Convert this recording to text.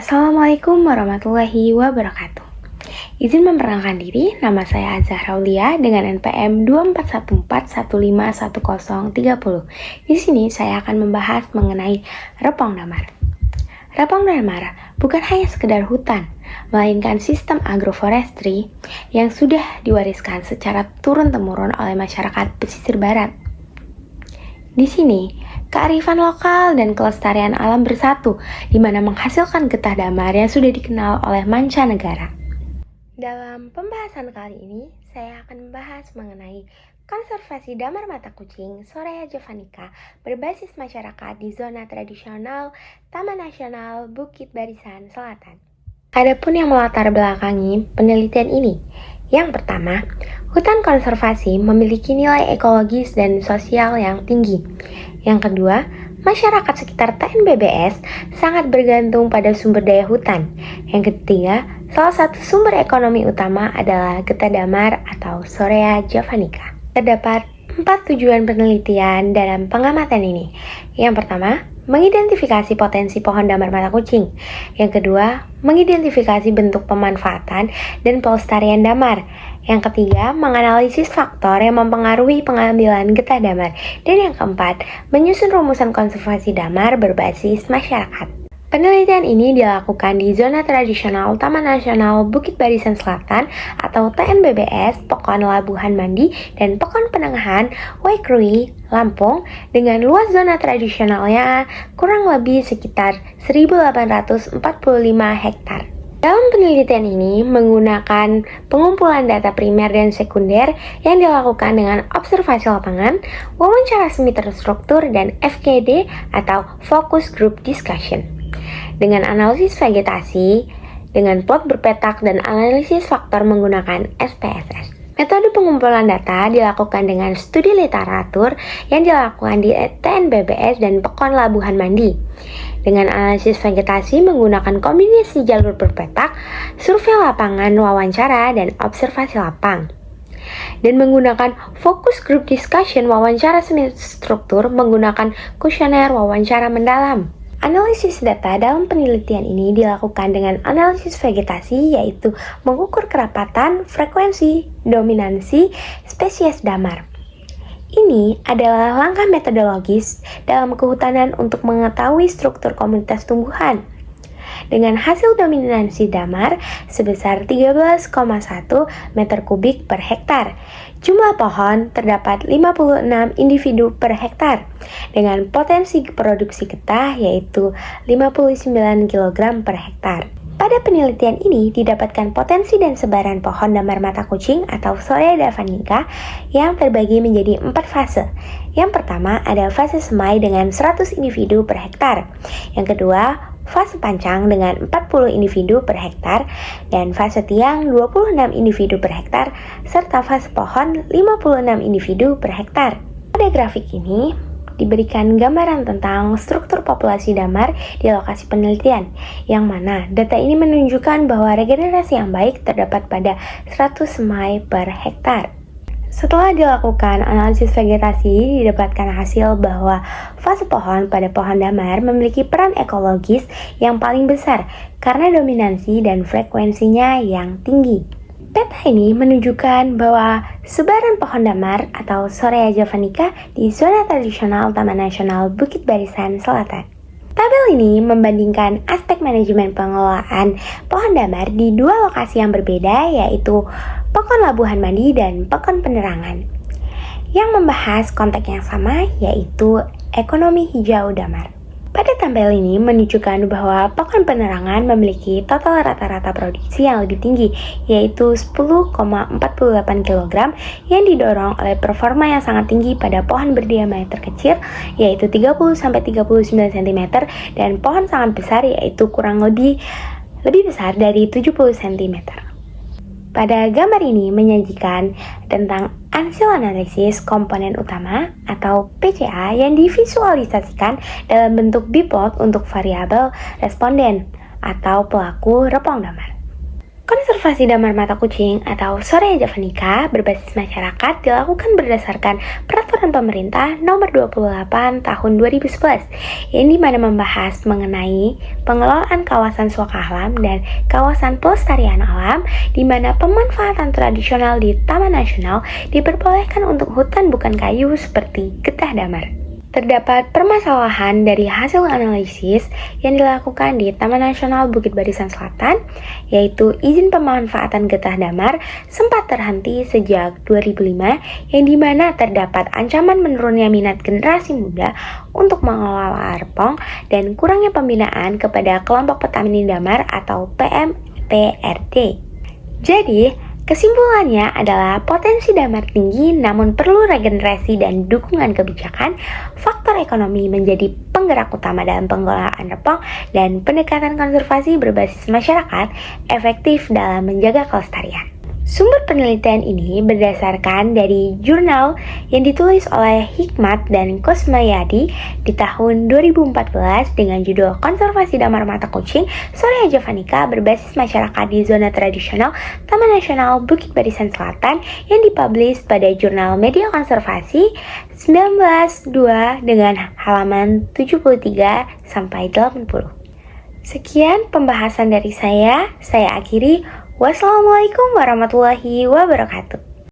Assalamualaikum warahmatullahi wabarakatuh. Izin memperkenalkan diri, nama saya Azahra Aulia dengan NPM 2414151030. Di sini saya akan membahas mengenai Repong Damar. Repong Damar bukan hanya sekedar hutan, melainkan sistem agroforestry yang sudah diwariskan secara turun-temurun oleh masyarakat pesisir barat. Di sini, kearifan lokal dan kelestarian alam bersatu, di mana menghasilkan getah damar yang sudah dikenal oleh mancanegara. Dalam pembahasan kali ini, saya akan membahas mengenai konservasi damar mata kucing Sorea javanica berbasis masyarakat di zona tradisional Taman Nasional Bukit Barisan Selatan. Adapun yang melatar belakangi penelitian ini, yang pertama, hutan konservasi memiliki nilai ekologis dan sosial yang tinggi. Yang kedua, masyarakat sekitar TNBBS sangat bergantung pada sumber daya hutan. Yang ketiga, salah satu sumber ekonomi utama adalah getah damar atau Sorea javanica. Terdapat 4 tujuan penelitian dalam pengamatan ini. Yang pertama, mengidentifikasi potensi pohon damar mata kucing. Yang kedua, mengidentifikasi bentuk pemanfaatan dan pelestarian damar. Yang ketiga, menganalisis faktor yang mempengaruhi pengambilan getah damar. Dan yang keempat, menyusun rumusan konservasi damar berbasis masyarakat. Penelitian ini dilakukan di zona tradisional Taman Nasional Bukit Barisan Selatan atau TNBBS, Pekon Labuhan Mandi, dan Pekon Penengahan, Waikrooi, Lampung, dengan luas zona tradisionalnya kurang lebih sekitar 1.845 hektar. Dalam penelitian ini menggunakan pengumpulan data primer dan sekunder yang dilakukan dengan observasi lapangan, wawancara semi terstruktur, dan FGD atau Focus Group Discussion. Dengan analisis vegetasi, dengan plot berpetak dan analisis faktor menggunakan SPSS. Metode pengumpulan data dilakukan dengan studi literatur yang dilakukan di TNBBS dan Pekon Labuhan Mandi. Dengan analisis vegetasi menggunakan kombinasi jalur berpetak, survei lapangan, wawancara, dan observasi lapang. Dan menggunakan focus group discussion wawancara semi struktur menggunakan kuesioner wawancara mendalam. Analisis data dalam penelitian ini dilakukan dengan analisis vegetasi, yaitu mengukur kerapatan, frekuensi, dominansi, spesies damar. Ini adalah langkah metodologis dalam kehutanan untuk mengetahui struktur komunitas tumbuhan. Dengan hasil dominansi damar sebesar 13,1 meter kubik per hektar. Jumlah pohon terdapat 56 individu per hektar dengan potensi produksi getah yaitu 59 kg per hektar. Pada penelitian ini didapatkan potensi dan sebaran pohon damar mata kucing atau Sorea javanica yang terbagi menjadi 4 fase. Yang pertama ada fase semai dengan 100 individu per hektar. Yang kedua, fase pancang dengan 40 individu per hektar, dan fase tiang 26 individu per hektar, serta fase pohon 56 individu per hektar. Pada grafik ini diberikan gambaran tentang struktur populasi damar di lokasi penelitian, yang mana data ini menunjukkan bahwa regenerasi yang baik terdapat pada 100 semai per hektar. Setelah dilakukan analisis vegetasi, didapatkan hasil bahwa fase pohon pada pohon damar memiliki peran ekologis yang paling besar karena dominansi dan frekuensinya yang tinggi. Peta ini menunjukkan bahwa sebaran pohon damar atau Sorea javanica di zona tradisional Taman Nasional Bukit Barisan Selatan. Tabel ini membandingkan aspek manajemen pengelolaan pohon damar di dua lokasi yang berbeda, yaitu Pekon Labuhan Mandi dan Pekon Penerangan, yang membahas konteks yang sama, yaitu ekonomi hijau damar. Pada tabel ini menunjukkan bahwa Pekon Penerangan memiliki total rata-rata produksi yang lebih tinggi, yaitu 10,48 kg yang didorong oleh performa yang sangat tinggi pada pohon berdiameter kecil, yaitu 30-39 cm, dan pohon sangat besar, yaitu kurang lebih besar dari 70 cm. Pada gambar ini menyajikan tentang hasil analisis komponen utama atau PCA yang divisualisasikan dalam bentuk biplot untuk variabel responden atau pelaku repong damar. Konservasi damar mata kucing atau Soraya javanica berbasis masyarakat dilakukan berdasarkan Peraturan Pemerintah Nomor 28 Tahun 2011 yang dimana membahas mengenai pengelolaan kawasan suaka alam dan kawasan pelestarian alam di mana pemanfaatan tradisional di Taman Nasional diperbolehkan untuk hutan bukan kayu seperti getah damar. Terdapat permasalahan dari hasil analisis yang dilakukan di Taman Nasional Bukit Barisan Selatan, yaitu izin pemanfaatan getah damar sempat terhenti sejak 2005, yang dimana terdapat ancaman menurunnya minat generasi muda untuk mengelola repong dan kurangnya pembinaan kepada kelompok petani damar atau PMPRD. Jadi, kesimpulannya adalah potensi damar tinggi namun perlu regenerasi dan dukungan kebijakan. Faktor ekonomi menjadi penggerak utama dalam pengelolaan repong dan pendekatan konservasi berbasis masyarakat efektif dalam menjaga kelestarian. Sumber penelitian ini berdasarkan dari jurnal yang ditulis oleh Hikmat dan Kosmayadi di tahun 2014 dengan judul Konservasi Damar Mata Kucing Soraya javanica berbasis masyarakat di zona tradisional Taman Nasional Bukit Barisan Selatan yang dipublish pada jurnal Media Konservasi 19.2 dengan halaman 73 sampai 80. Sekian pembahasan dari saya akhiri. Wassalamualaikum warahmatullahi wabarakatuh.